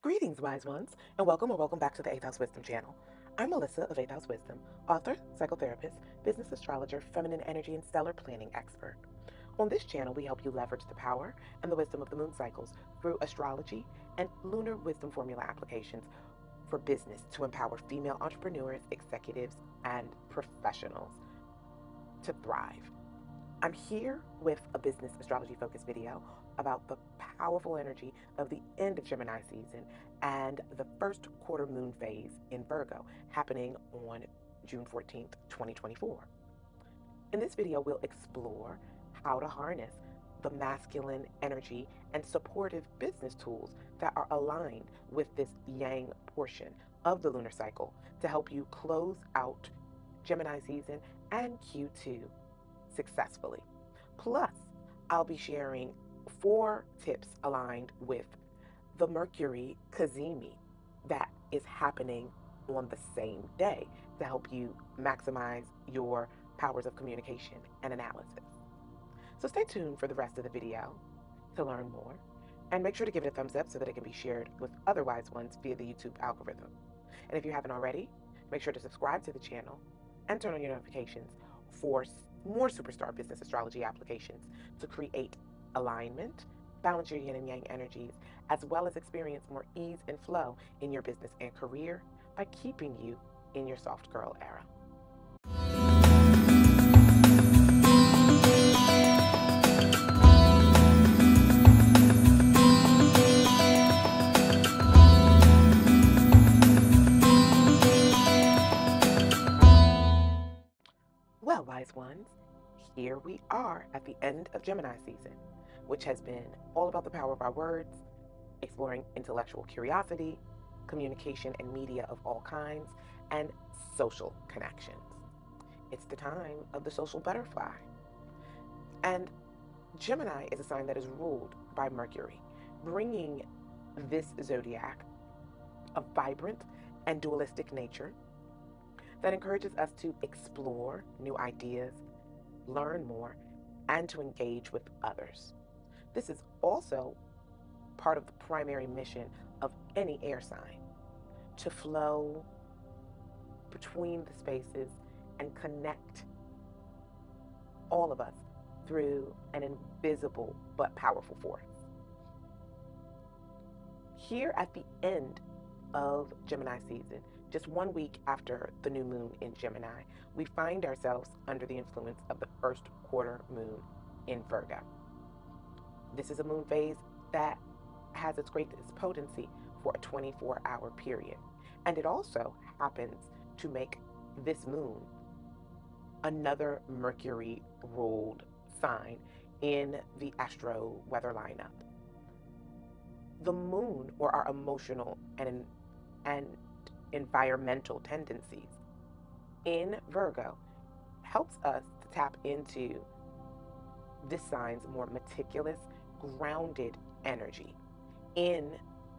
Greetings, wise ones, and welcome or welcome back to the 8th House Wisdom channel. I'm Melissa of 8th House Wisdom, author, psychotherapist, business astrologer, feminine energy, and stellar planning expert. On this channel, we help you leverage the power and the wisdom of the moon cycles through astrology and lunar wisdom formula applications for business to empower female entrepreneurs, executives, and professionals to thrive. I'm here with a business astrology focused video about the powerful energy of the end of Gemini season and the first quarter moon phase in Virgo happening on June 14th, 2024. In this video, we'll explore how to harness the masculine energy and supportive business tools that are aligned with this yang portion of the lunar cycle to help you close out Gemini season and Q2 successfully. Plus, I'll be sharing 4 tips aligned with the Mercury Cazimi that is happening on the same day to help you maximize your powers of communication and analysis. So stay tuned for the rest of the video to learn more, and make sure to give it a thumbs up so that it can be shared with other wise ones via the YouTube algorithm. And if you haven't already, make sure to subscribe to the channel and turn on your notifications for more superstar business astrology applications to create alignment, balance your yin and yang energies, as well as experience more ease and flow in your business and career by keeping you in your soft girl era. Well, wise ones, here we are at the end of Gemini season, which has been all about the power of our words, exploring intellectual curiosity, communication and media of all kinds, and social connections. It's the time of the social butterfly. And Gemini is a sign that is ruled by Mercury, bringing this zodiac a vibrant and dualistic nature that encourages us to explore new ideas, learn more, and to engage with others. This is also part of the primary mission of any air sign, to flow between the spaces and connect all of us through an invisible but powerful force. Here at the end of Gemini season, just 1 week after the new moon in Gemini, we find ourselves under the influence of the first quarter moon in Virgo. This is a moon phase that has its greatest potency for a 24-hour period. And it also happens to make this moon another Mercury-ruled sign in the astro weather lineup. The moon, or our emotional and environmental tendencies in Virgo, helps us to tap into this sign's more meticulous, grounded energy in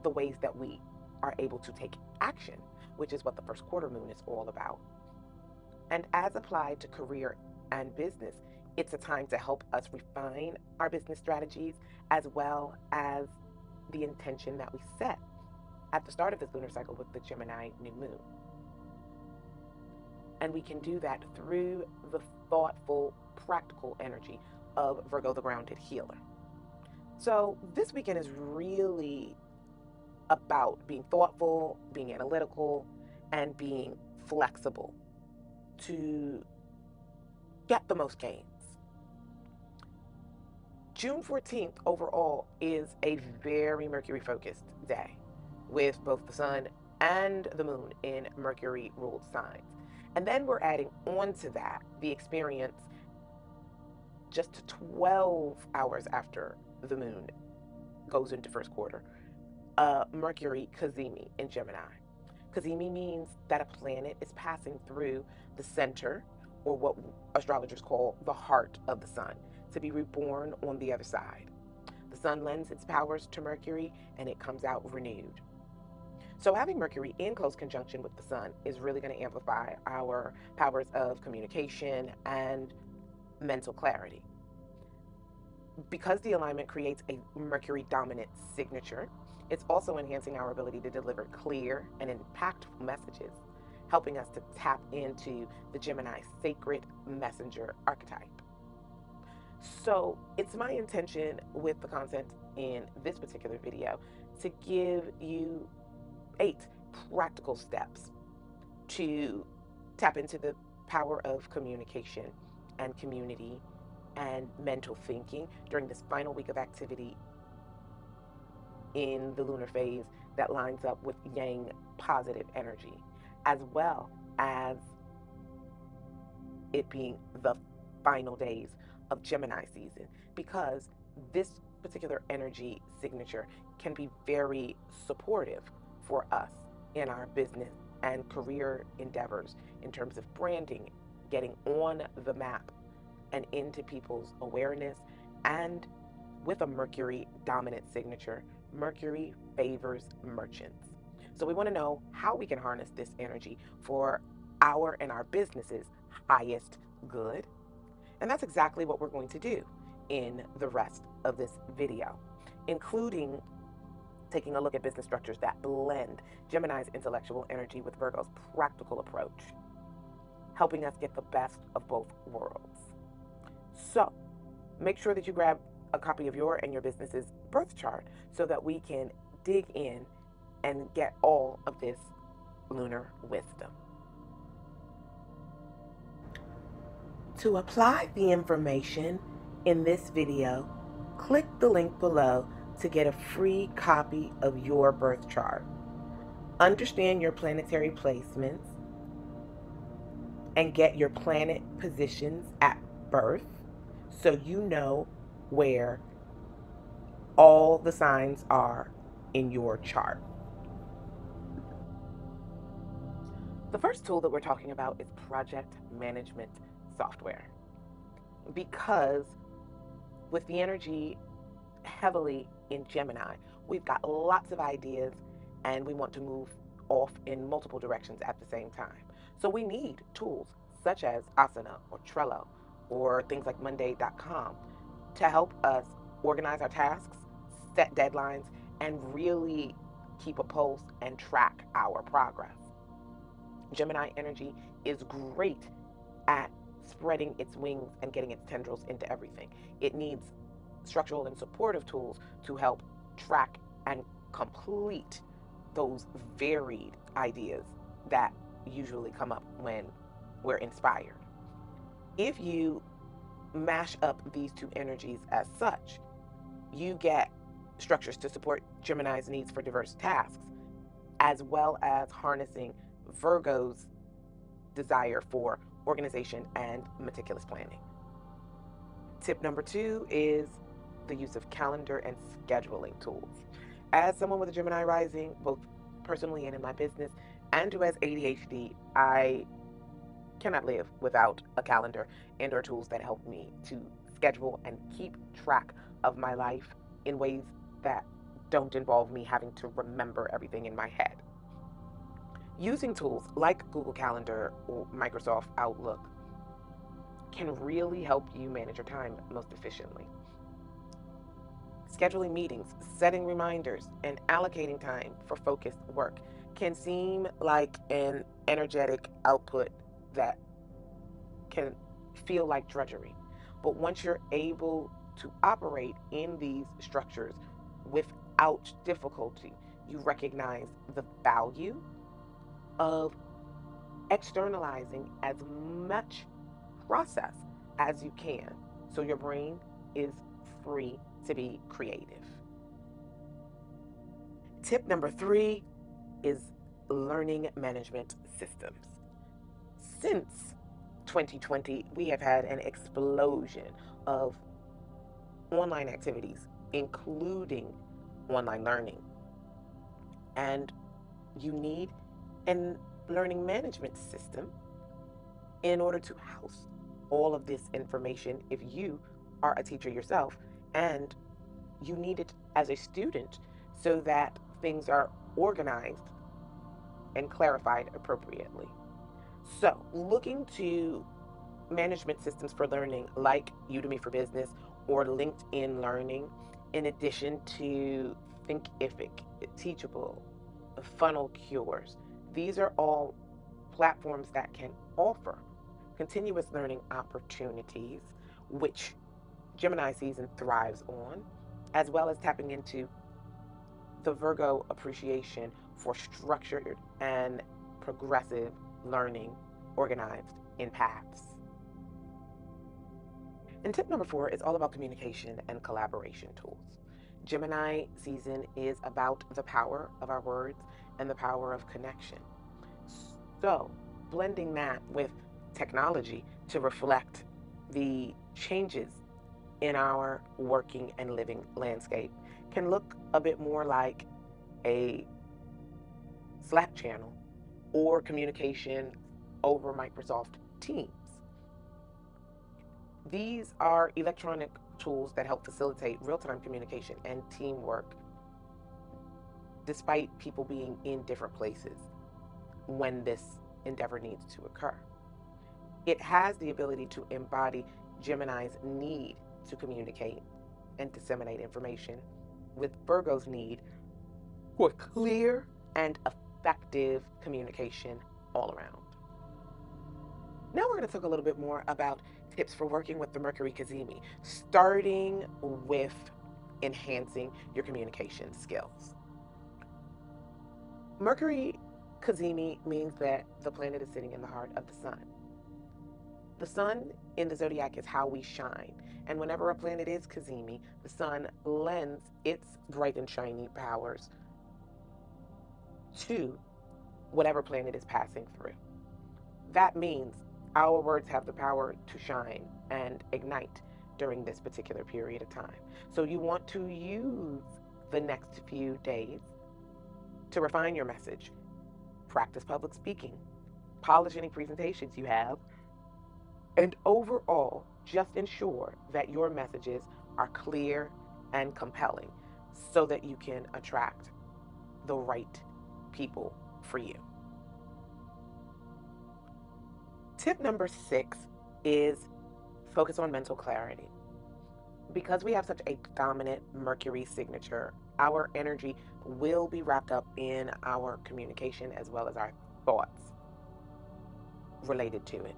the ways that we are able to take action, which is what the first quarter moon is all about. And as applied to career and business, it's a time to help us refine our business strategies as well as the intention that we set at the start of this lunar cycle with the Gemini new moon. And we can do that through the thoughtful, practical energy of Virgo, the grounded healer. So this weekend is really about being thoughtful, being analytical, and being flexible to get the most gains. June 14th overall is a very Mercury-focused day, with both the sun and the moon in Mercury-ruled signs. And then we're adding on to that the experience just 12 hours after the moon goes into first quarter, Mercury Cazimi in Gemini. Cazimi means that a planet is passing through the center, or what astrologers call the heart of the sun, to be reborn on the other side. The sun lends its powers to Mercury and it comes out renewed. So having Mercury in close conjunction with the sun is really going to amplify our powers of communication and mental clarity. Because the alignment creates a Mercury dominant signature, It's also enhancing our ability to deliver clear and impactful messages, helping us to tap into the Gemini sacred messenger archetype. So it's my intention with the content in this particular video to give you 8 practical steps to tap into the power of communication and community and mental thinking during this final week of activity in the lunar phase that lines up with yang positive energy, as well as it being the final days of Gemini season, because this particular energy signature can be very supportive for us in our business and career endeavors in terms of branding, getting on the map and into people's awareness. And with a Mercury dominant signature, Mercury favors merchants. So we want to know how we can harness this energy for our and our business's highest good. And that's exactly what we're going to do in the rest of this video, including taking a look at business structures that blend Gemini's intellectual energy with Virgo's practical approach, helping us get the best of both worlds. So make sure that you grab a copy of your and your business's birth chart so that we can dig in and get all of this lunar wisdom. To apply the information in this video, click the link below to get a free copy of your birth chart. Understand your planetary placements and get your planet positions at birth so you know where all the signs are in your chart. The first tool that we're talking about is project management software, because with the energy heavily in Gemini, we've got lots of ideas and we want to move off in multiple directions at the same time. So we need tools such as Asana or Trello or things like Monday.com to help us organize our tasks, set deadlines, and really keep a pulse and track our progress. Gemini energy is great at spreading its wings and getting its tendrils into everything. It needs structural and supportive tools to help track and complete those varied ideas that usually come up when we're inspired. If you mash up these two energies as such, you get structures to support Gemini's needs for diverse tasks, as well as harnessing Virgo's desire for organization and meticulous planning. Tip number 2 is the use of calendar and scheduling tools. As someone with a Gemini rising, both personally and in my business, and who has ADHD, I cannot live without a calendar and or tools that help me to schedule and keep track of my life in ways that don't involve me having to remember everything in my head. Using tools like Google Calendar or Microsoft Outlook can really help you manage your time most efficiently. Scheduling meetings, setting reminders, and allocating time for focused work can seem like an energetic output that can feel like drudgery. But once you're able to operate in these structures without difficulty, you recognize the value of externalizing as much process as you can so your brain is free to be creative. Tip number 3 is learning management systems. Since 2020, we have had an explosion of online activities, including online learning. And you need a learning management system in order to house all of this information if you are a teacher yourself, and you need it as a student so that things are organized and clarified appropriately. So, looking to management systems for learning like Udemy for Business or LinkedIn Learning, in addition to Thinkific, Teachable, Funnel Cures. These are all platforms that can offer continuous learning opportunities, which Gemini season thrives on, as well as tapping into the Virgo appreciation for structured and progressive learning organized in paths. And tip number 4 is all about communication and collaboration tools. Gemini season is about the power of our words and the power of connection. So, blending that with technology to reflect the changes in our working and living landscape can look a bit more like a Slack channel or communication over Microsoft Teams. These are electronic tools that help facilitate real-time communication and teamwork despite people being in different places when this endeavor needs to occur. It has the ability to embody Gemini's need to communicate and disseminate information with Virgo's need for clear and effective communication all around. Now we're going to talk a little bit more about tips for working with the Mercury Cazimi, starting with enhancing your communication skills. Mercury Cazimi means that the planet is sitting in the heart of the sun. The sun in the zodiac is how we shine, and whenever a planet is Cazimi, the sun lends its bright and shiny powers to whatever planet is passing through. That means our words have the power to shine and ignite during this particular period of time. So you want to use the next few days to refine your message, practice public speaking, polish any presentations you have, and overall, just ensure that your messages are clear and compelling so that you can attract the right people for you. Tip number 6 is focus on mental clarity. Because we have such a dominant Mercury signature, our energy will be wrapped up in our communication as well as our thoughts related to it.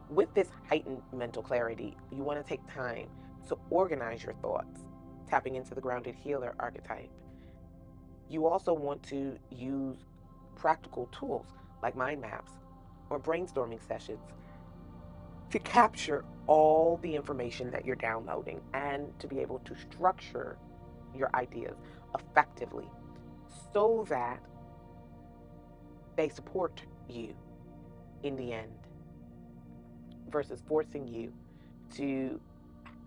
With this heightened mental clarity, you want to take time to organize your thoughts, tapping into the grounded healer archetype. You also want to use practical tools like mind maps or brainstorming sessions to capture all the information that you're downloading and to be able to structure your ideas effectively so that they support you in the end versus forcing you to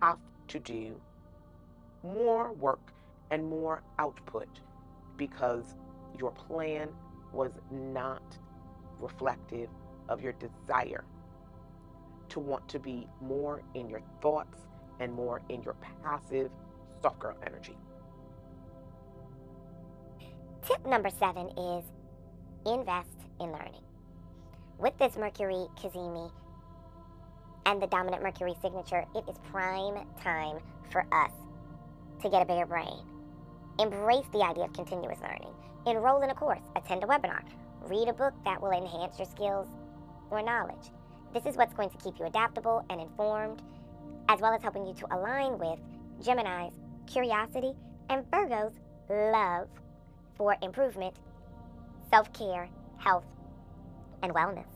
have to do more work and more output because your plan was not reflective of your desire to want to be more in your thoughts and more in your passive soft girl energy. Tip number 7 is invest in learning. With this Mercury Cazimi and the dominant Mercury signature, it is prime time for us to get a bigger brain. Embrace the idea of continuous learning. Enroll in a course, attend a webinar, read a book that will enhance your skills or knowledge. This is what's going to keep you adaptable and informed, as well as helping you to align with Gemini's curiosity and Virgo's love for improvement, self-care, health, and wellness.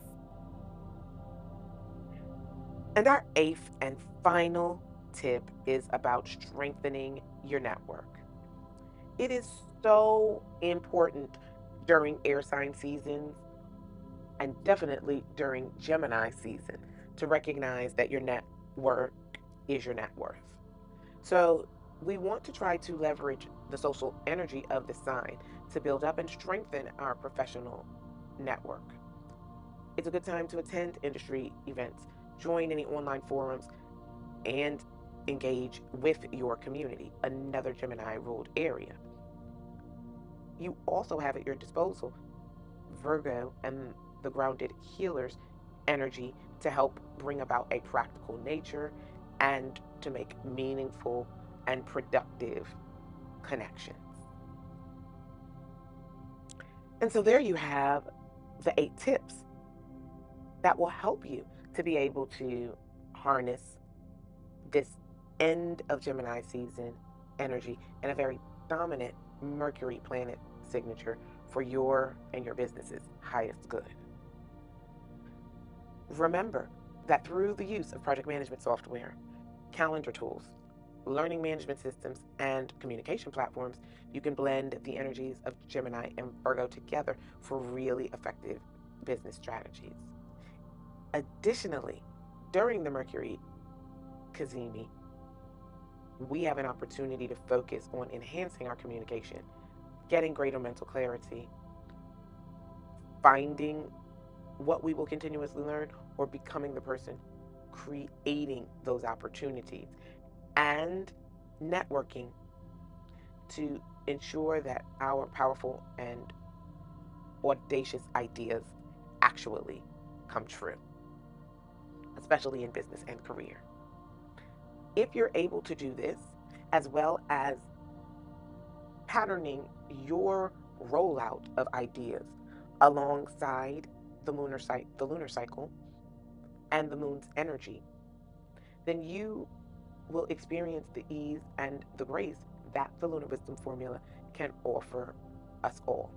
And our 8th and final tip is about strengthening your network. It is so important during air sign seasons and definitely during Gemini season to recognize that your network is your net worth. So we want to try to leverage the social energy of the sign to build up and strengthen our professional network. It's a good time to attend industry events, join any online forums, and engage with your community, another Gemini ruled area. You also have at your disposal Virgo and the grounded healer's energy to help bring about a practical nature and to make meaningful and productive connections. And so there you have the 8 tips that will help you to be able to harness this end of Gemini season energy and a very dominant Mercury planet signature for your and your business's highest good. Remember that through the use of project management software, calendar tools, learning management systems, and communication platforms, you can blend the energies of Gemini and Virgo together for really effective business strategies. Additionally, during the Mercury Cazimi, we have an opportunity to focus on enhancing our communication, getting greater mental clarity, finding what we will continuously learn, or becoming the person creating those opportunities, and networking to ensure that our powerful and audacious ideas actually come true, especially in business and career. If you're able to do this, as well as patterning your rollout of ideas alongside the lunar cycle and the moon's energy, then you will experience the ease and the grace that the lunar wisdom formula can offer us all.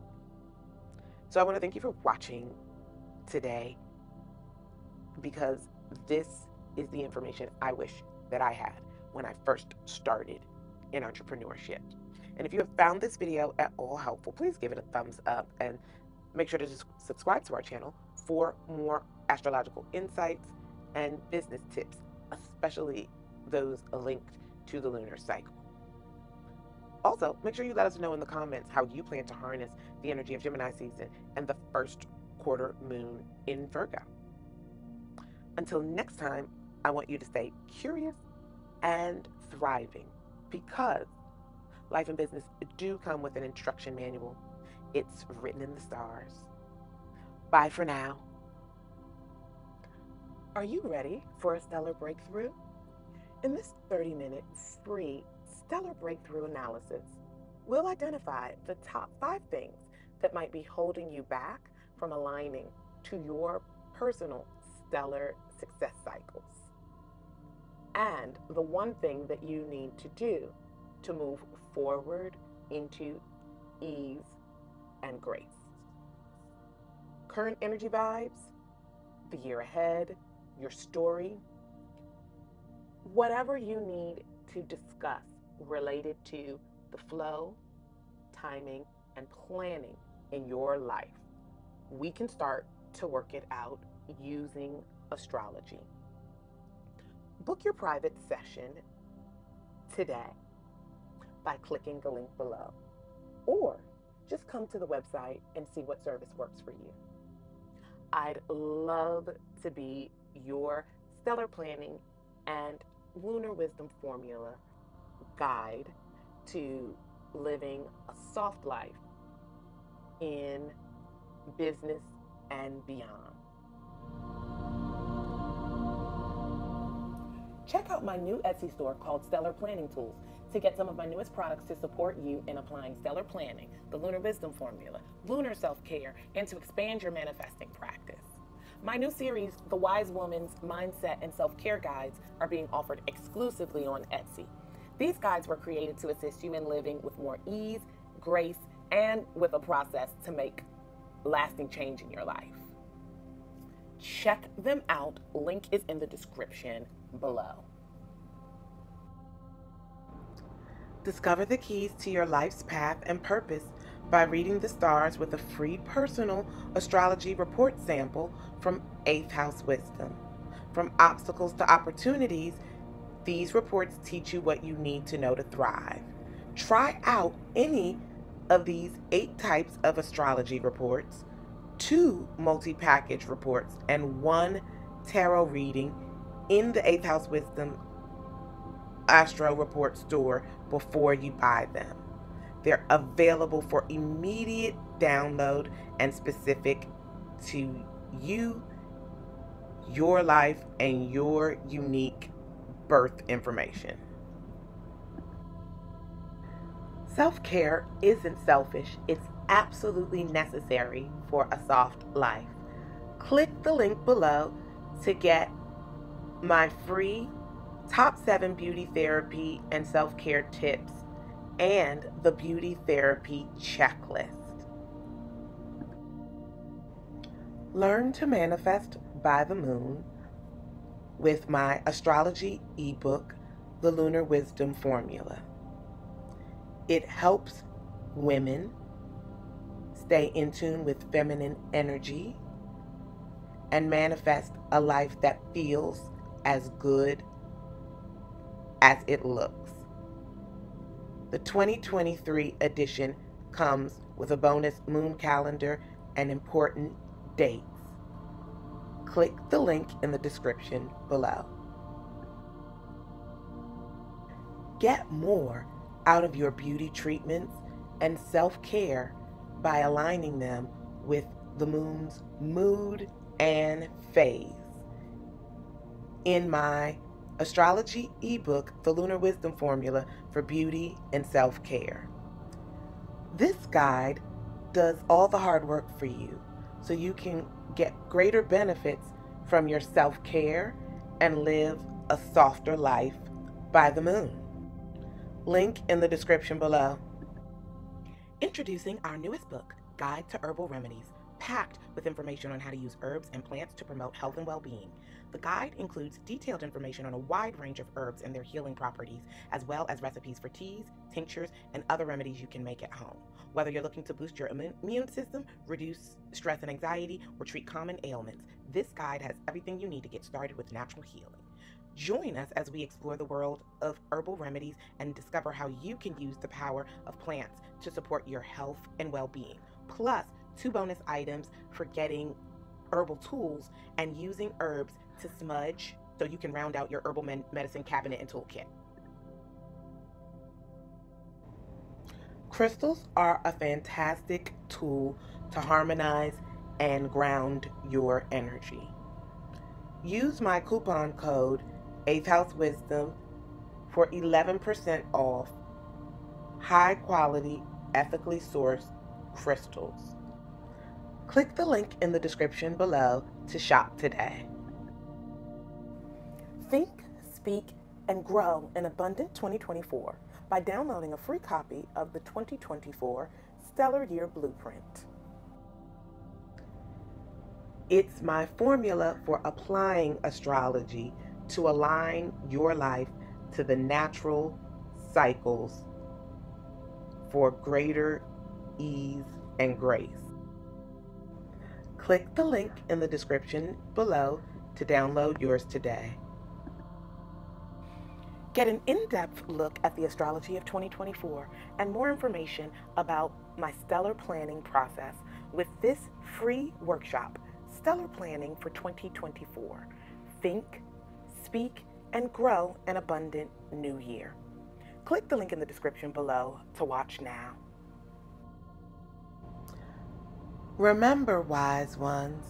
So I want to thank you for watching today, because this is the information I wish that I had when I first started in entrepreneurship. And if you have found this video at all helpful, please give it a thumbs up and make sure to subscribe to our channel for more astrological insights and business tips, especially those linked to the lunar cycle. Also, make sure you let us know in the comments how you plan to harness the energy of Gemini season and the first quarter moon in Virgo. Until next time, I want you to stay curious and thriving, because life and business do come with an instruction manual. It's written in the stars. Bye for now. Are you ready for a stellar breakthrough? In this 30-minute free stellar breakthrough analysis, we'll identify the top 5 things that might be holding you back from aligning to your personal stellar success cycles, and the one thing that you need to do to move forward into ease and grace. Current energy vibes, the year ahead, your story, whatever you need to discuss related to the flow, timing, and planning in your life, we can start to work it out using astrology. Book your private session today by clicking the link below, or just come to the website and see what service works for you. I'd love to be your stellar planning and lunar wisdom formula guide to living a soft life in business and beyond. Check out my new Etsy store called Stellar Planning Tools to get some of my newest products to support you in applying stellar planning, the lunar wisdom formula, lunar self-care, and to expand your manifesting practice. My new series, The Wise Woman's Mindset and Self-Care Guides, are being offered exclusively on Etsy. These guides were created to assist you in living with more ease, grace, and with a process to make lasting change in your life. Check them out. Link is in the description below. Discover the keys to your life's path and purpose by reading the stars with a free personal astrology report sample from 8th House Wisdom. From obstacles to opportunities, these reports teach you what you need to know to thrive. Try out any of these 8 types of astrology reports, 2 multi-package reports, and 1 tarot reading in the 8th House Wisdom Astro Report store before you buy them. They're available for immediate download and specific to you, your life, and your unique birth information. Self-care isn't selfish, it's absolutely necessary for a soft life. Click the link below to get my free top 7 beauty therapy and self-care tips and the beauty therapy checklist. Learn to manifest by the moon with my astrology ebook, The Lunar Wisdom Formula. It helps women stay in tune with feminine energy and manifest a life that feels as good as it looks. The 2023 edition comes with a bonus moon calendar and important dates. Click the link in the description below. Get more out of your beauty treatments and self-care by aligning them with the moon's mood and phase. In my astrology ebook, The Lunar Wisdom Formula for Beauty and Self-Care. This guide does all the hard work for you so you can get greater benefits from your self-care and live a softer life by the moon. Link in the description below. Introducing our newest book, Guide to Herbal Remedies, packed with information on how to use herbs and plants to promote health and well-being. The guide includes detailed information on a wide range of herbs and their healing properties, as well as recipes for teas, tinctures, and other remedies you can make at home. Whether you're looking to boost your immune system, reduce stress and anxiety, or treat common ailments, this guide has everything you need to get started with natural healing. Join us as we explore the world of herbal remedies and discover how you can use the power of plants to support your health and well-being. Plus, 2 bonus items for getting herbal tools and using herbs to smudge so you can round out your herbal medicine cabinet and toolkit. Crystals are a fantastic tool to harmonize and ground your energy. Use my coupon code 8th House Wisdom for 11% off high quality, ethically sourced crystals. Click the link in the description below to shop today. Think, speak, and grow in abundant 2024 by downloading a free copy of the 2024 Stellar Year Blueprint. It's my formula for applying astrology to align your life to the natural cycles for greater ease and grace. Click the link in the description below to download yours today. Get an in-depth look at the astrology of 2024 and more information about my stellar planning process with this free workshop, Stellar Planning for 2024. Think, speak, and grow an abundant new year. Click the link in the description below to watch now. Remember, wise ones,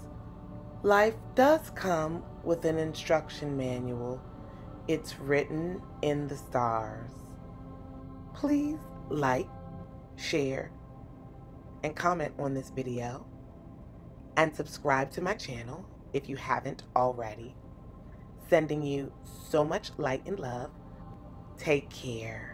life does come with an instruction manual. It's written in the stars. Please like, share, and comment on this video, and subscribe to my channel if you haven't already. Sending you so much light and love. Take care.